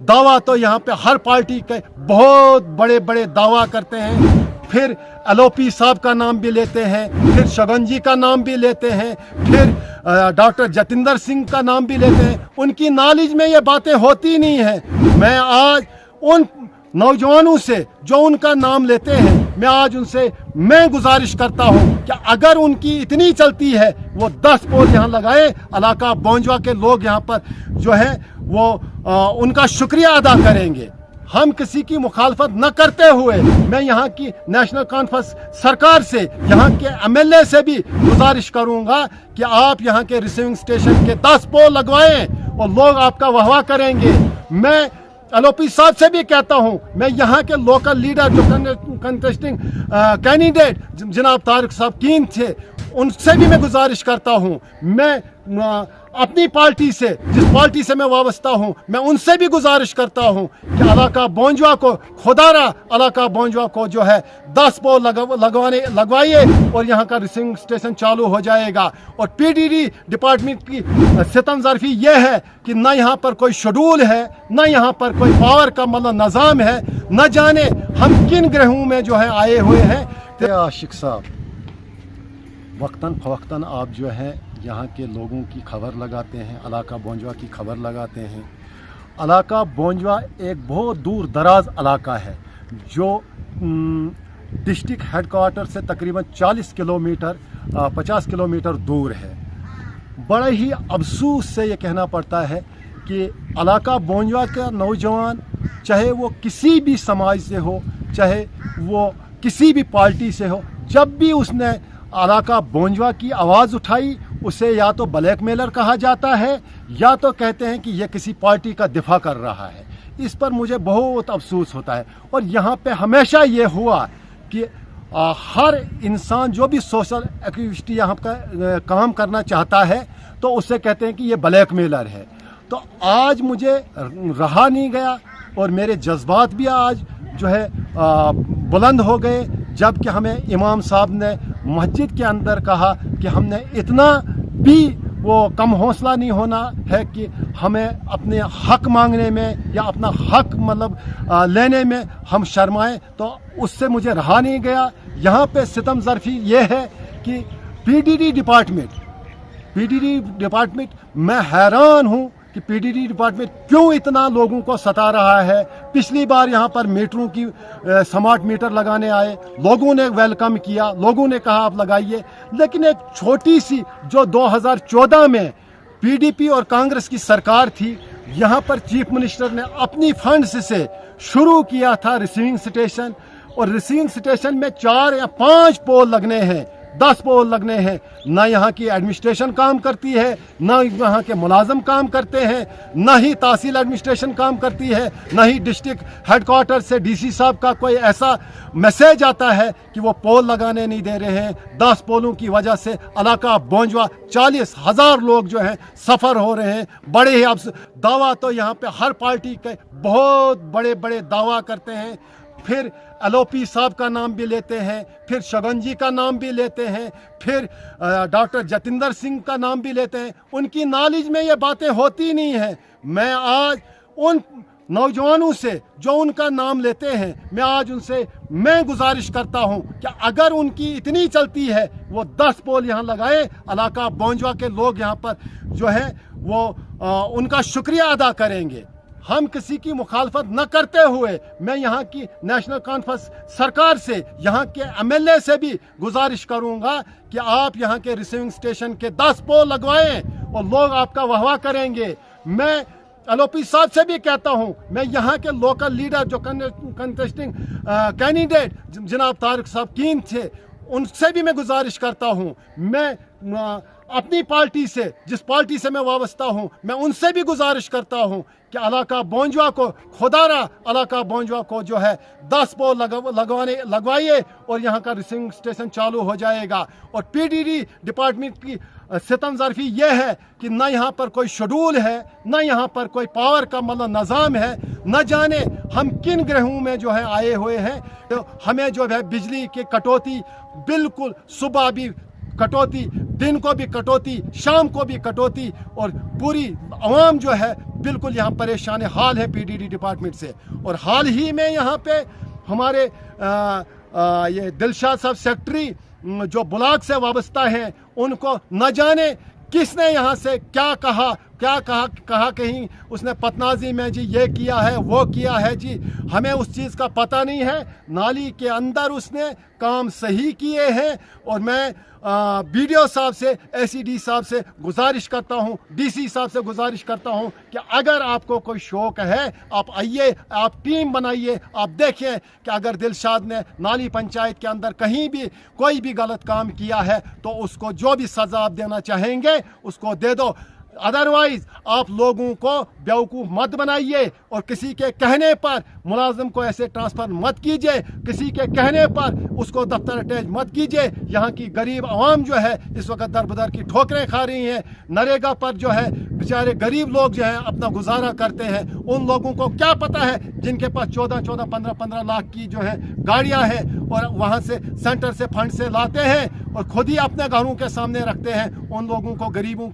दावा तो यहाँ पे हर पार्टी के बहुत बड़े बड़े दावा करते हैं, फिर एलओपी साहब का नाम भी लेते हैं, फिर शगन जी का नाम भी लेते हैं, फिर डॉक्टर जतिंदर सिंह का नाम भी लेते हैं। उनकी नॉलेज में ये बातें होती नहीं हैं। मैं आज उन नौजवानों से जो उनका नाम लेते हैं, मैं आज उनसे मैं गुजारिश करता हूं कि अगर उनकी इतनी चलती है वो 10 पोल यहाँ लगाए। इलाका बोंजवा के लोग यहाँ पर जो है वो उनका शुक्रिया अदा करेंगे। हम किसी की मुखालफत न करते हुए मैं यहाँ की नेशनल कॉन्फ्रेंस सरकार से, यहाँ के एमएलए से भी गुजारिश करूँगा कि आप यहाँ के रिसीविंग स्टेशन के 10 पोल लगवाएं और लोग आपका वाहवाह करेंगे। मैं एलओपी साहब से भी कहता हूं, मैं यहाँ के लोकल लीडर जो कंटेस्टिंग कैंडिडेट जनाब तारिक साहब कीन थे, उनसे भी मैं गुजारिश करता हूं। मैं अपनी पार्टी से, जिस पार्टी से मैं वाबस्ता हूं, मैं उनसे भी गुजारिश करता हूं कि इलाका बोंजवा को, खुदारा इलाका बोंजवा को जो है 10 पोल लगवाइए और यहाँ का रिसीविंग स्टेशन चालू हो जाएगा। और पीडीडी डिपार्टमेंट की सितम ज़रफ़ी ये है कि न यहाँ पर कोई शेड्यूल है, न यहाँ पर कोई पावर का मतलब निज़ाम है, न जाने हम किन ग्रहों में जो है आए हुए हैं। आशिक साहब, वक्तन फ़वक्तन आप जो है यहाँ के लोगों की खबर लगाते हैं, इलाका बोंजवा की खबर लगाते हैं। इलाका बोंजवा एक बहुत दूर दराज इलाका है जो डिस्ट्रिक्ट हेडक्वार्टर से तकरीबन 40 किलोमीटर 50 किलोमीटर दूर है। बड़ा ही अफसोस से ये कहना पड़ता है कि इलाका बोंजवा का नौजवान, चाहे वो किसी भी समाज से हो, चाहे वो किसी भी पार्टी से हो, जब भी उसने इलाका बोंजवा की आवाज़ उठाई, उसे या तो ब्लैकमेलर कहा जाता है या तो कहते हैं कि यह किसी पार्टी का दिफा कर रहा है। इस पर मुझे बहुत अफसोस होता है। और यहाँ पे हमेशा ये हुआ कि हर इंसान जो भी सोशल एक्टिविटी यहाँ का काम करना चाहता है तो उससे कहते हैं कि ये ब्लैकमेलर है। तो आज मुझे रहा नहीं गया और मेरे जज्बात भी आज जो है बुलंद हो गए, जबकि हमें इमाम साहब ने मस्जिद के अंदर कहा कि हमने इतना भी वो कम हौसला नहीं होना है कि हमें अपने हक मांगने में या अपना हक मतलब लेने में हम शर्माएं। तो उससे मुझे रहा नहीं गया। यहाँ पे सितम ज़रफ़ी ये है कि पीडीडी डिपार्टमेंट मैं हैरान हूँ कि पीडीडी डिपार्टमेंट क्यों इतना लोगों को सता रहा है। पिछली बार यहाँ पर मीटरों की स्मार्ट मीटर लगाने आए, लोगों ने वेलकम किया, लोगों ने कहा आप लगाइए, लेकिन एक छोटी सी जो 2014 में पीडीपी और कांग्रेस की सरकार थी, यहाँ पर चीफ मिनिस्टर ने अपनी फंड्स से शुरू किया था रिसीविंग स्टेशन। और रिसीविंग स्टेशन में 4 या 5 पोल लगने हैं, 10 पोल लगने हैं। ना यहाँ की एडमिनिस्ट्रेशन काम करती है, ना यहाँ के मुलाजम काम करते हैं, ना ही तहसील एडमिनिस्ट्रेशन काम करती है, ना ही डिस्ट्रिक्ट हेडक्वार्टर से डीसी साहब का कोई ऐसा मैसेज आता है कि वो पोल लगाने नहीं दे रहे हैं। 10 पोलों की वजह से इलाका बोंजवा 40,000 लोग जो हैं सफ़र हो रहे हैं। बड़े ही अब दावा तो यहाँ पे हर पार्टी के बहुत बड़े बड़े दावा करते हैं, फिर एलओपी साहब का नाम भी लेते हैं, फिर शगन जी का नाम भी लेते हैं, फिर डॉक्टर जतिंदर सिंह का नाम भी लेते हैं। उनकी नॉलेज में ये बातें होती नहीं हैं। मैं आज उन नौजवानों से जो उनका नाम लेते हैं, मैं आज उनसे मैं गुजारिश करता हूं कि अगर उनकी इतनी चलती है वो 10 पोल यहाँ लगाए। इलाका बोंजवा के लोग यहाँ पर जो है वो उनका शुक्रिया अदा करेंगे। हम किसी की मुखालफत न करते हुए मैं यहाँ की नेशनल कॉन्फ्रेंस सरकार से, यहाँ के एमएलए से भी गुजारिश करूँगा कि आप यहाँ के रिसीविंग स्टेशन के 10 पोल लगवाएं और लोग आपका वाहवाह करेंगे। मैं एलओपी साहब से भी कहता हूँ, मैं यहाँ के लोकल लीडर जो कंटेस्टिंग कैंडिडेट जनाब तारिक साहब कीन थे, उनसे भी मैं गुजारिश करता हूँ। मैं अपनी पार्टी से, जिस पार्टी से मैं वाबस्ता हूँ, मैं उनसे भी गुजारिश करता हूँ कि इलाका बोंजवा को, खुदारा इलाका बोंजवा को जो है 10 पोल लगवाइए और यहाँ का रिसीविंग स्टेशन चालू हो जाएगा। और पीडीडी डिपार्टमेंट की सितम ज़रफ़ी ये है कि न यहाँ पर कोई शेड्यूल है, न यहाँ पर कोई पावर का मतलब निज़ाम है, न जाने हम किन ग्रहों में जो है आए हुए हैं। तो हमें जो है बिजली की कटौती बिल्कुल सुबह भी कटौती, दिन को भी कटौती, शाम को भी कटौती, और पूरी आवाम जो है बिल्कुल यहाँ परेशान हाल है पीडीडी डिपार्टमेंट से। और हाल ही में यहाँ पे हमारे ये दिलशाद साहब सेक्रेटरी जो ब्लॉक से वाबस्ता हैं, उनको न जाने किसने यहाँ से क्या कहा कहीं उसने पतनाजी में जी ये किया है वो किया है जी, हमें उस चीज़ का पता नहीं है। नाली के अंदर उसने काम सही किए हैं। और मैं बीडीओ साहब से, एसीडी साहब से गुजारिश करता हूं, डीसी साहब से गुजारिश करता हूं कि अगर आपको कोई शौक है, आप आइए, आप टीम बनाइए, आप देखें कि अगर दिलशाद ने नाली पंचायत के अंदर कहीं भी कोई भी गलत काम किया है तो उसको जो भी सज़ा आप देना चाहेंगे उसको दे दो। अदरवाइज आप लोगों को बेवकूफ़ मत बनाइए और किसी के कहने पर मुलाजिम को ऐसे ट्रांसफ़र मत कीजिए, किसी के कहने पर उसको दफ्तर अटैच मत कीजिए। यहाँ की गरीब आवाम जो है इस वक्त दर बदर की ठोकरें खा रही हैं। नरेगा पर जो है बेचारे गरीब लोग जो है अपना गुजारा करते हैं। उन लोगों को क्या पता है जिनके पास 14-14, 15-15 लाख की जो है गाड़ियाँ हैं और वहाँ से सेंटर से फंड से लाते हैं और खुद ही अपने घरों के सामने रखते हैं। उन लोगों को गरीबों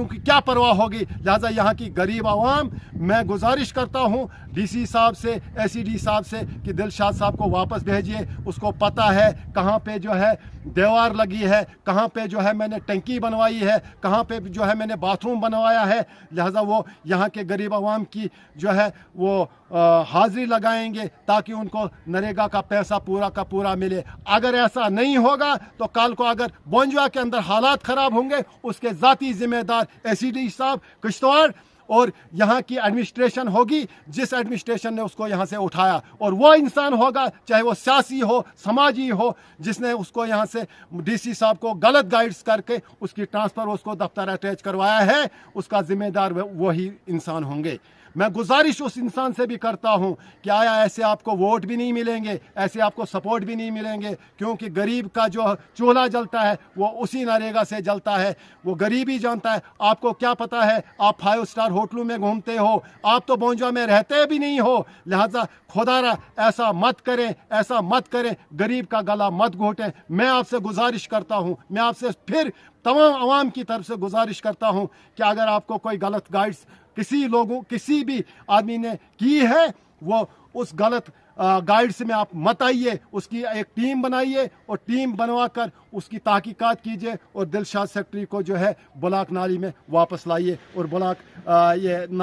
की क्या परवाह होगी। लिहाजा यहाँ की गरीब आवाम, मैं गुजारिश करता हूँ डीसी साहब से, एसीडी साहब से कि दिलशाद साहब को वापस भेजिए। उसको पता है कहाँ पे जो है दीवार लगी है, कहाँ पे जो है मैंने टंकी बनवाई है, कहाँ पे जो है मैंने बाथरूम बनवाया है। लिहाजा वो यहाँ के गरीब आवाम की जो है वो हाजिरी लगाएंगे ताकि उनको नरेगा का पैसा पूरा का पूरा मिले। अगर ऐसा नहीं होगा तो कल को अगर बोंजवा के अंदर हालात ख़राब होंगे उसके ज़ाती ज़िम्मेदार एसीडी साहब किश्तवाड़ और यहाँ की एडमिनिस्ट्रेशन होगी, जिस एडमिनिस्ट्रेशन ने उसको यहाँ से उठाया। और वो इंसान होगा, चाहे वो सियासी हो, समाजी हो, जिसने उसको यहाँ से डीसी साहब को गलत गाइड्स करके उसकी ट्रांसफ़र उसको दफ्तर अटैच करवाया है, उसका ज़िम्मेदार वही इंसान होंगे। मैं गुजारिश उस इंसान से भी करता हूं कि आया ऐसे आपको वोट भी नहीं मिलेंगे, ऐसे आपको सपोर्ट भी नहीं मिलेंगे, क्योंकि गरीब का जो चूल्हा जलता है वो उसी नरेगा से जलता है। वो गरीब ही जानता है। आपको क्या पता है, आप 5 स्टार होटलों में घूमते हो, आप तो बोंजवा में रहते भी नहीं हो। लिहाजा खुदारा ऐसा मत करें, ऐसा मत करें, गरीब का गला मत घोटें। मैं आपसे गुजारिश करता हूँ, मैं आपसे फिर तमाम आवाम की तरफ से गुजारिश करता हूँ कि अगर आपको कोई गलत गाइड्स किसी भी आदमी ने की है, वो उस गलत गाइड्स में आप मत आइए। उसकी एक टीम बनाइए और टीम बनवा कर उसकी तहकीकात कीजिए और दिलशाद सेक्रेटरी को जो है ब्लॉक नाली में वापस लाइए और ब्लॉक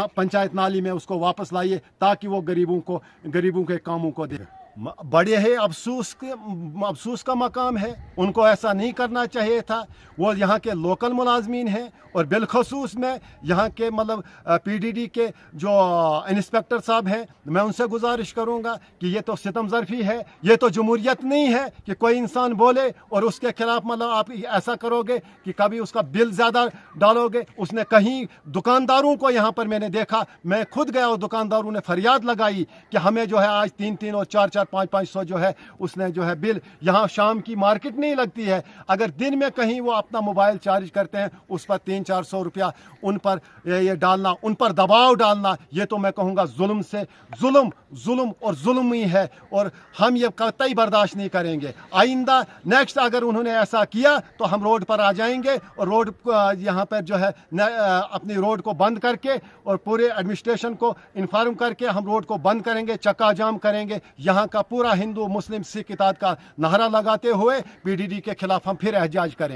पंचायत नाली में उसको वापस लाइए ताकि वो गरीबों के कामों को दे। बड़े है अफसोस का मकाम है, उनको ऐसा नहीं करना चाहिए था। वो यहाँ के लोकल मुलाजमीन हैं और बिलखसूस में यहाँ के मतलब पीडीडी के जो इंस्पेक्टर साहब हैं, मैं उनसे गुजारिश करूँगा कि ये तो सितम ज़रफ़ी है, ये तो जमहूरियत नहीं है कि कोई इंसान बोले और उसके खिलाफ मतलब आप ऐसा करोगे कि कभी उसका बिल ज़्यादा डालोगे। उसने कहीं दुकानदारों को यहाँ पर मैंने देखा, मैं खुद गया और दुकानदारों ने फरियाद लगाई कि हमें जो है आज 3-3 और 4-4, 5-500 जो है उसने जो है बिल। यहाँ शाम की मार्केट नहीं लगती है, अगर दिन में कहीं वो अपना मोबाइल चार्ज करते हैं उस पर 300-400 रुपया उन पर ये डालना, उन पर दबाव डालना, ये तो मैं कहूँगा जुल्म और जुल्म ही है और हम ये कतई बर्दाश्त नहीं करेंगे। आइंदा नेक्स्ट अगर उन्होंने ऐसा किया तो हम रोड पर आ जाएंगे और रोड यहाँ पर जो है अपनी रोड को बंद करके और पूरे एडमिनिस्ट्रेशन को इन्फॉर्म करके हम रोड को बंद करेंगे, चक्का जाम करेंगे। यहाँ का पूरा हिंदू मुस्लिम सिख इत्तेहाद का नारा लगाते हुए पीडीडी के खिलाफ हम फिर एहतजाज करेंगे।